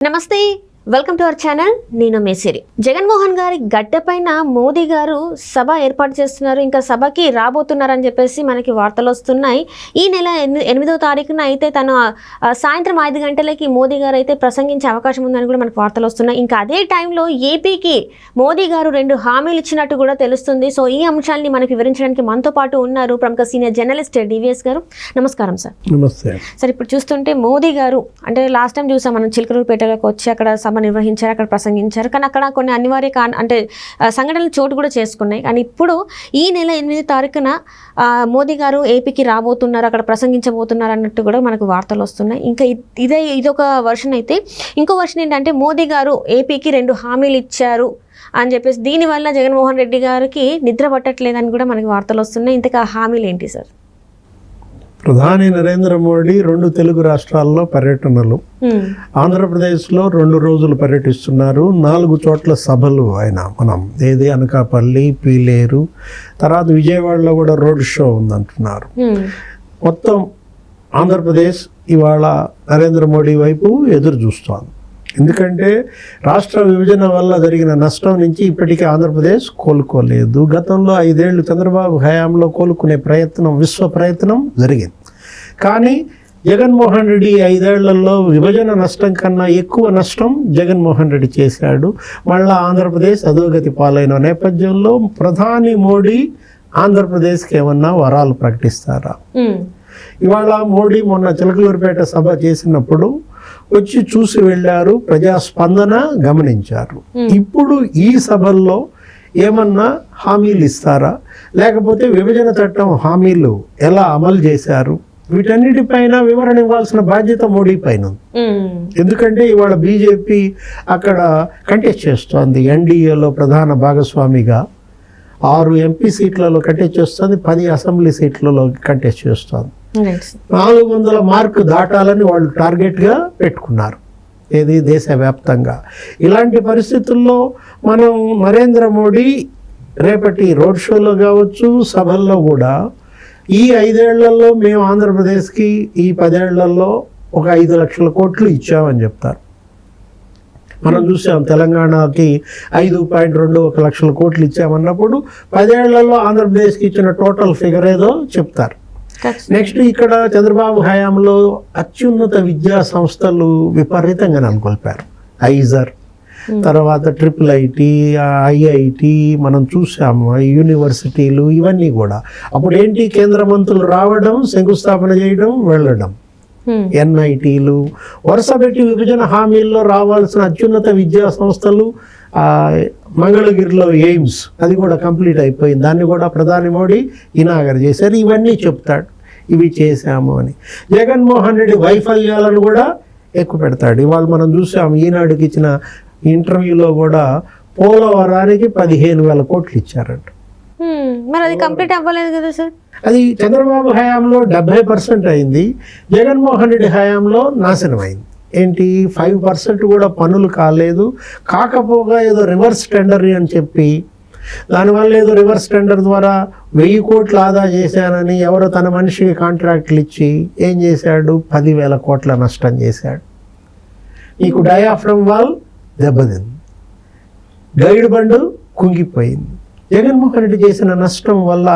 నమస్తే, welcome to our channel. నేను మేసిరి. జగన్మోహన్ గారి గడ్డపైన మోదీ గారు సభ ఏర్పాటు చేస్తున్నారు, ఇంకా సభకి రాబోతున్నారని చెప్పేసి మనకి వార్తలు వస్తున్నాయి. ఈ నెల 8వ తారీఖున అయితే తను సాయంత్రం 5 గంటలకి మోదీ గారు అయితే ప్రసంగించే అవకాశం ఉందని కూడా మనకు వార్తలు వస్తున్నాయి. ఇంకా అదే టైంలో ఏపీకి మోదీ గారు 2 హామీలు ఇచ్చినట్టు కూడా తెలుస్తుంది. సో ఈ అంశాన్ని మనకి వివరించడానికి మనతో పాటు ఉన్నారు ప్రముఖ సీనియర్ జర్నలిస్ట్ డివిఎస్ గారు. నమస్కారం సార్. నమస్తే సార్. ఇప్పుడు చూస్తుంటే మోదీ గారు అంటే లాస్ట్ టైం చూసాం మనం, చిలకలూరుపేటలోకి వచ్చి అక్కడ సభ నిర్వహించారు, అక్కడ ప్రసంగించారు. కానీ అక్కడ కొన్ని అనివార్య అంటే సంఘటనలు చోటు కూడా చేసుకున్నాయి. కానీ ఇప్పుడు ఈ నెల 8వ తారీఖున మోదీ గారు ఏపీకి రాబోతున్నారు, అక్కడ ప్రసంగించబోతున్నారు అన్నట్టు కూడా మనకు వార్తలు వస్తున్నాయి. ఇంకా ఇదొక వర్షన్ అయితే, ఇంకో వర్షన్ ఏంటంటే మోదీ గారు ఏపీకి 2 హామీలు ఇచ్చారు అని చెప్పేసి, దీనివల్ల జగన్మోహన్ రెడ్డి గారికి నిద్ర పట్టట్లేదని కూడా మనకి వార్తలు వస్తున్నాయి. ఇంతకు ఆ హామీలు ఏంటి సార్? ప్రధాని నరేంద్ర మోడీ 2 తెలుగు రాష్ట్రాల్లో పర్యటనలు, ఆంధ్రప్రదేశ్లో 2 రోజులు పర్యటిస్తున్నారు. 4 చోట్ల సభలు ఆయన ఏది అనకాపల్లి, పీలేరు, తర్వాత విజయవాడలో కూడా రోడ్ షో ఉందంటున్నారు. మొత్తం ఆంధ్రప్రదేశ్ ఇవాళ నరేంద్ర మోడీ వైపు ఎదురు చూస్తోంది. ఎందుకంటే రాష్ట్ర విభజన వల్ల జరిగిన నష్టం నుంచి ఇప్పటికీ ఆంధ్రప్రదేశ్ కోలుకోలేదు. గతంలో 5 ఏళ్ళు చంద్రబాబు హయాంలో కోలుకునే ప్రయత్నం, విశ్వ ప్రయత్నం జరిగింది. కానీ జగన్మోహన్ రెడ్డి 5 ఏళ్లలో విభజన నష్టం కన్నా ఎక్కువ నష్టం జగన్మోహన్ రెడ్డి చేశాడు. మళ్ళా ఆంధ్రప్రదేశ్ అధోగతి పాలైన నేపథ్యంలో ప్రధాని మోడీ ఆంధ్రప్రదేశ్కి ఏమన్నా వరాలు ప్రకటిస్తారా? ఇవాళ మోడీ మొన్న చిలకలూరుపేట సభ చేసినప్పుడు వచ్చి చూసి వెళ్ళారు, ప్రజాస్పందన గమనించారు. ఇప్పుడు ఈ సభల్లో ఏమన్నా హామీలు ఇస్తారా, లేకపోతే విభజన చట్టం హామీలు ఎలా అమలు చేశారు, వీటన్నిటిపైన వివరణ ఇవ్వాల్సిన బాధ్యత మోడీ పైన ఉంది. ఎందుకంటే ఇవాళ బీజేపీ అక్కడ కంటెస్ట్ చేస్తోంది, ఎన్డీఏలో ప్రధాన భాగస్వామిగా 6 ఎంపీ సీట్లలో కంటెస్ట్ చేస్తుంది, 10 అసెంబ్లీ సీట్లలో కంటెస్ట్ చేస్తుంది. 400 మార్కు దాటాలని వాళ్ళు టార్గెట్గా పెట్టుకున్నారు, ఏది దేశవ్యాప్తంగా. ఇలాంటి పరిస్థితుల్లో మనం నరేంద్ర మోడీ రేపటి రోడ్ షోలో కావచ్చు, సభల్లో కూడా ఈ 5 ఏళ్లలో మేము ఆంధ్రప్రదేశ్కి ఈ 10 ఏళ్లలో ఒక 5 లక్షల కోట్లు ఇచ్చామని చెప్తారు. మనం చూసాం తెలంగాణకి 5.21 లక్షల కోట్లు ఇచ్చామన్నప్పుడు 10 ఏళ్లలో ఆంధ్రప్రదేశ్కి ఇచ్చిన టోటల్ ఫిగర్ ఏదో చెప్తారు. నెక్స్ట్ ఇక్కడ చంద్రబాబు హయాంలో అత్యున్నత విద్యా సంస్థలు విపరీతంగా నెలకొల్పారు. ఐజర్, తర్వాత IIIT, IIT మనం చూసాము, యూనివర్సిటీలు, ఇవన్నీ కూడా. అప్పుడు ఏంటి, కేంద్ర మంత్రులు రావడం, శంకుస్థాపన చేయడం, వెళ్ళడం. NITలు వరుస పెట్టి విభజన హామీల్లో రావాల్సిన అత్యున్నత విద్యా సంస్థలు. మంగళగిరిలో ఎయిమ్స్, అది కూడా కంప్లీట్ అయిపోయింది, దాన్ని కూడా ప్రధాని మోడీ ఇనాగర్ చేశారు. ఇవన్నీ చెప్తాడు, ఇవి చేశాము అని. జగన్మోహన్ రెడ్డి వైఫల్యాలను కూడా ఎక్కువ పెడతాడు. ఇవాళ మనం చూసాము, ఈనాడుకి ఇచ్చిన ఇంటర్వ్యూలో కూడా పోలవరానికి 15,000 కోట్లు ఇచ్చారంట. మరి అది కంప్లీట్ అవ్వలేదు కదా సార్? అది చంద్రబాబు హయాంలో 70% అయింది, జగన్మోహన్ రెడ్డి హయాంలో నాశనం అయింది. ఏంటి, 5% కూడా పనులు కాలేదు. కాకపోగా ఏదో రివర్స్ టెండర్ అని చెప్పి, దానివల్ల ఏదో రివర్స్ టెండర్ ద్వారా 1000 కోట్లు ఆదా చేశానని ఎవరో తన మనిషికి కాంట్రాక్ట్లు ఇచ్చి ఏం చేశాడు, 10,000 కోట్ల నష్టం చేశాడు. నీకు డయాఫ్రమ్ వాల్ దెబ్బతింది, గైడ్ బండు కుంగిపోయింది. జగన్మోహన్ రెడ్డి చేసిన నష్టం వల్ల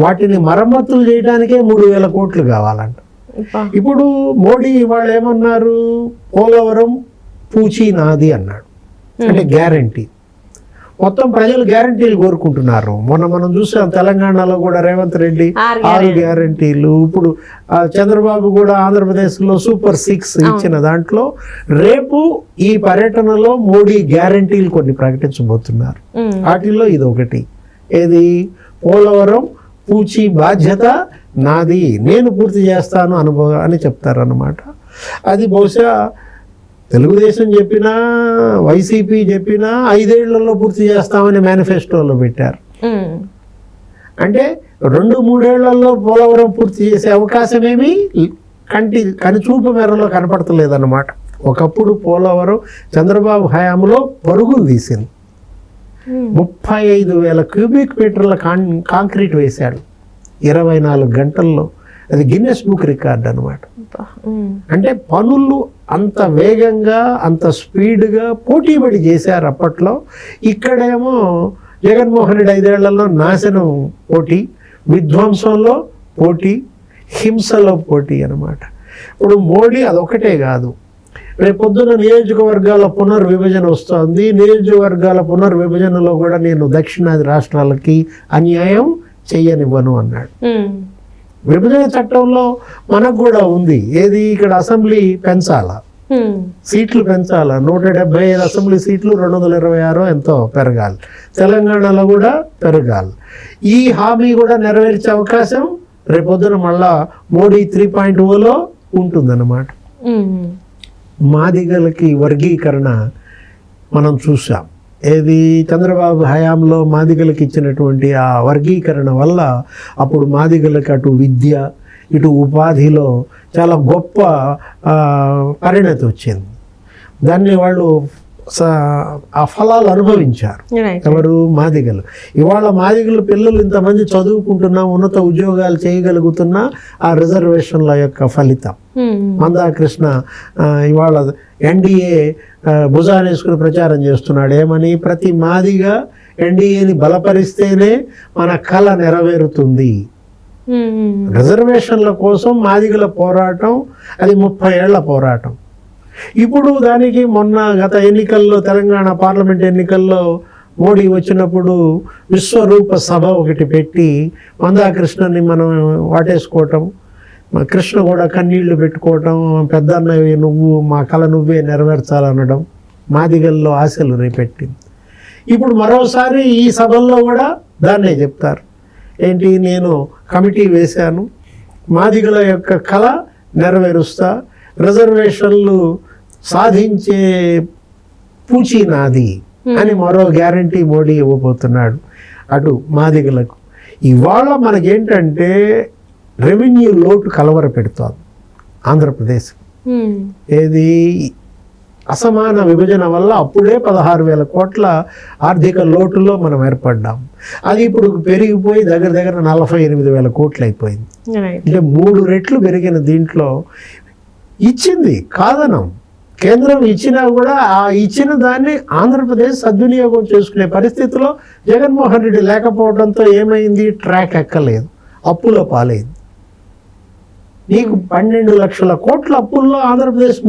వాటిని మరమ్మతులు చేయడానికే 3,000 కోట్లు కావాలంట. ఇప్పుడు మోడీ వాళ్ళు ఏమన్నారు, పోలవరం పూచి నాది అన్నాడు. అంటే గ్యారంటీ, మొత్తం ప్రజలు గ్యారంటీలు కోరుకుంటున్నారు. మొన్న మనం చూసాం తెలంగాణలో కూడా రేవంత్ రెడ్డి 6 గ్యారంటీలు. ఇప్పుడు చంద్రబాబు కూడా ఆంధ్రప్రదేశ్లో సూపర్ 6 ఇచ్చిన దాంట్లో రేపు ఈ పర్యటనలో మోడీ గ్యారంటీలు కొన్ని ప్రకటించబోతున్నారు. వాటిల్లో ఇది ఒకటి, ఏది, పోలవరం పూచి బాధ్యత నాది, నేను పూర్తి చేస్తాను అని చెప్తారన్నమాట. అది బహుశా తెలుగుదేశం చెప్పినా, వైసీపీ చెప్పినా 5 ఏళ్లలో పూర్తి చేస్తామని మేనిఫెస్టోలో పెట్టారు. అంటే 2-3 ఏళ్లలో పోలవరం పూర్తి చేసే అవకాశం ఏమీ కనుచూపు మేరలో కనపడతలేదన్నమాట. ఒకప్పుడు పోలవరం చంద్రబాబు హయాంలో పరుగులు తీసింది. 35,000 క్యూబిక్ మీటర్ల కాంక్రీట్ వేశాడు 24 గంటల్లో. అది గిన్నెస్ బుక్ రికార్డ్ అనమాట. ఉమ్. అంటే పనులు అంత వేగంగా అంత స్పీడ్గా పోటీపడి చేశారు అప్పట్లో. ఇక్కడేమో జగన్మోహన్ రెడ్డి 5 ఏళ్లలో నాశనం పోటీ, విధ్వంసంలో పోటీ, హింసలో పోటీ అన్నమాట. ఇప్పుడు మోడీ అదొకటే కాదు, రేపొద్దున నియోజకవర్గాల పునర్విభజన వస్తుంది. నియోజకవర్గాల పునర్విభజనలో కూడా నేను దక్షిణాది రాష్ట్రాలకి అన్యాయం చెయ్యనివ్వను అన్నాడు. విభజన చట్టంలో మనకు కూడా ఉంది, ఏది ఇక్కడ అసెంబ్లీ పెంచాలా, సీట్లు పెంచాలా, 175 అసెంబ్లీ సీట్లు 226 ఎంతో పెరగాలి, తెలంగాణలో కూడా పెరగాలి. ఈ హామీ కూడా నెరవేర్చే అవకాశం రేపొద్దున మళ్ళా మోడీ 3.0లో ఉంటుందన్నమాట. మాదిగలకి వర్గీకరణ మనం చూసాం, ఏది చంద్రబాబు హయాంలో మాదిగలకి ఇచ్చినటువంటి ఆ వర్గీకరణ వల్ల అప్పుడు మాదిగలకి అటు విద్య ఇటు ఉపాధిలో చాలా గొప్ప పరిణతి వచ్చింది. దాన్ని వాళ్ళు ఆ ఫలాలు అనుభవించారు. ఎవరు? మాదిగలు. ఇవాళ మాదిగలు పిల్లలు ఇంతమంది చదువుకుంటున్నా, ఉన్నత ఉద్యోగాలు చేయగలుగుతున్నా ఆ రిజర్వేషన్ల యొక్క ఫలితం. మందాకృష్ణ ఇవాళ ఎన్డీఏ భుజానేసుకుని ప్రచారం చేస్తున్నాడు, ఏమని? ప్రతి మాదిగా ఎన్డీఏని బలపరిస్తేనే మన కళ నెరవేరుతుంది. రిజర్వేషన్ల కోసం మాదిగల పోరాటం అది 30 ఏళ్ల పోరాటం. ఇప్పుడు దానికి మొన్న గత ఎన్నికల్లో, తెలంగాణ పార్లమెంట్ ఎన్నికల్లో మోడీ వచ్చినప్పుడు విశ్వరూప సభ ఒకటి పెట్టి మందాకృష్ణని మనం వాటేసుకోవటం, కృష్ణ కూడా కన్నీళ్లు పెట్టుకోవటం, పెద్దన్నయ్య నువ్వు మా కళ నువ్వే నెరవేర్చాలనడం మాదిగల్లో ఆశలు రేపెట్టింది. ఇప్పుడు మరోసారి ఈ సభల్లో కూడా దాన్నే చెప్తారు. ఏంటి? నేను కమిటీ వేశాను, మాదిగల యొక్క కళ నెరవేరుస్తా, రిజర్వేషన్లు సాధించే పూచి నాది అని మరో గ్యారంటీ మోడీ ఇవ్వబోతున్నాడు అటు మాదిగలకు. ఇవాళ మనకేంటంటే రెవెన్యూ లోటు కలవర పెడుతోంది ఆంధ్రప్రదేశ్. ఏది? అసమాన విభజన వల్ల అప్పుడే 16,000 కోట్ల ఆర్థిక లోటులో మనం ఏర్పడ్డాం. అది ఇప్పుడు పెరిగిపోయి దగ్గర దగ్గర 48,000 కోట్లు అయిపోయింది. అంటే 3 రెట్లు పెరిగిన దీంట్లో ఇచ్చింది కాదనం, కేంద్రం ఇచ్చినా కూడా ఆ ఇచ్చిన దాన్ని ఆంధ్రప్రదేశ్ సద్వినియోగం చేసుకునే పరిస్థితిలో జగన్మోహన్ రెడ్డి లేకపోవడంతో ఏమైంది? ట్రాక్ ఎక్కలేదు, అప్పులో పాలైంది. నీకు 12 లక్షల కోట్ల అప్పుల్లో ఆంధ్రప్రదేశ్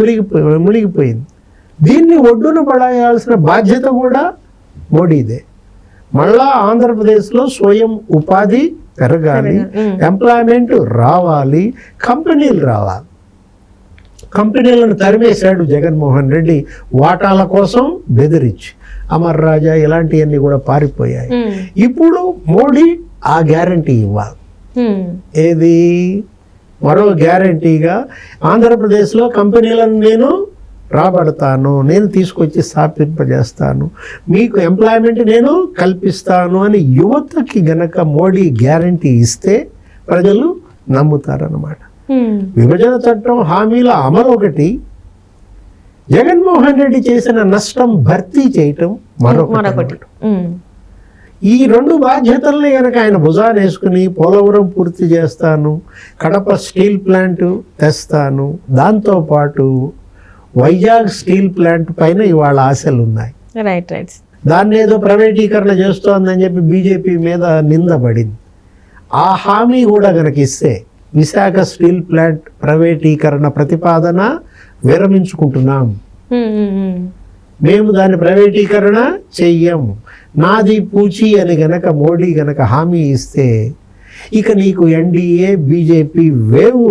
మునిగిపోయింది. దీన్ని ఒడ్డున పడాల్సిన బాధ్యత కూడా మోడీదే. మళ్ళా ఆంధ్రప్రదేశ్లో స్వయం ఉపాధి పెరగాలి, ఎంప్లాయ్మెంట్ రావాలి, కంపెనీలు రావాలి. కంపెనీలను తరిమేశాడు జగన్మోహన్ రెడ్డి వాటాల కోసం బెదిరించి. అమర్ రాజా ఇలాంటివన్నీ కూడా పారిపోయాయి. ఇప్పుడు మోడీ ఆ గ్యారంటీ ఇవ్వాలి. ఏది? మరో గ్యారంటీగా ఆంధ్రప్రదేశ్లో కంపెనీలను నేను రాబడతాను, నేను తీసుకొచ్చి స్థాపింపజేస్తాను, మీకు ఎంప్లాయ్మెంట్ నేను కల్పిస్తాను అని యువతకి గనక మోడీ గ్యారంటీ ఇస్తే ప్రజలు నమ్ముతారన్నమాట. విభజన చట్టం హామీల అమలు ఒకటి, జగన్మోహన్ రెడ్డి చేసిన నష్టం భర్తీ చేయటం మరొకటి. ఈ 2 బాధ్యతల్ని కనుక ఆయన భుజాన వేసుకుని పోలవరం పూర్తి చేస్తాను, కడప స్టీల్ ప్లాంట్ తెస్తాను, దాంతోపాటు వైజాగ్ స్టీల్ ప్లాంట్ పైన ఇవాళ ఆశలు ఉన్నాయి. దాన్ని ఏదో ప్రైవేటీకరణ చేస్తోందని చెప్పి బీజేపీ మీద నిందపడింది. ఆ హామీ కూడా కనుక ఇస్తే విశాఖ స్టీల్ ప్లాంట్ ప్రైవేటీకరణ ప్రతిపాదన విరమించుకుంటున్నాం, మేము దాని ప్రైవేటీకరణ చెయ్యం, నాది పూచి అని గనక మోడీ గనక హామీ ఇస్తే ఇక నీకు ఎన్డీఏ బీజేపీ వేవ్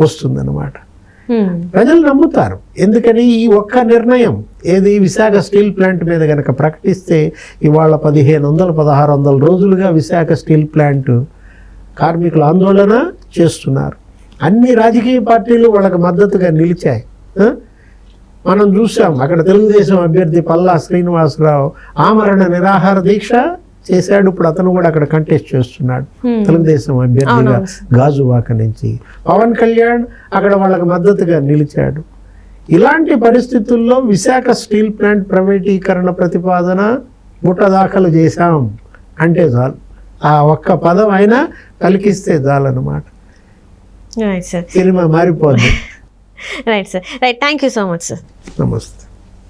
వస్తుందన్నమాట. ప్రజలు నమ్ముతారు. ఎందుకని? ఈ ఒక్క నిర్ణయం, ఏది? విశాఖ స్టీల్ ప్లాంట్ మీద గనక ప్రకటిస్తే ఇవాళ 1500-1600 రోజులుగా విశాఖ స్టీల్ ప్లాంట్ కార్మికులు ఆందోళన చేస్తున్నారు. అన్ని రాజకీయ పార్టీలు వాళ్ళకి మద్దతుగా నిలిచాయి. మనం చూసాం అక్కడ తెలుగుదేశం అభ్యర్థి పల్లా శ్రీనివాసరావు ఆమరణ నిరాహార దీక్ష చేశాడు. ఇప్పుడు అతను కూడా అక్కడ కంటెస్ట్ చేస్తున్నాడు తెలుగుదేశం అభ్యర్థిగా గాజువాక నుంచి. పవన్ కళ్యాణ్ అక్కడ వాళ్ళకి మద్దతుగా నిలిచాడు. ఇలాంటి పరిస్థితుల్లో విశాఖ స్టీల్ ప్లాంట్ ప్రైవేటీకరణ ప్రతిపాదన ముఠ దాఖలు చేశాం అంటే చాలు, ఆ ఒక్క పదం అయినా పలికిస్తే చాలన్నమాట. రైట్ సార్, సినిమా మారిపోద్ది. Right sir, right. Thank you so much sir. నమస్తే.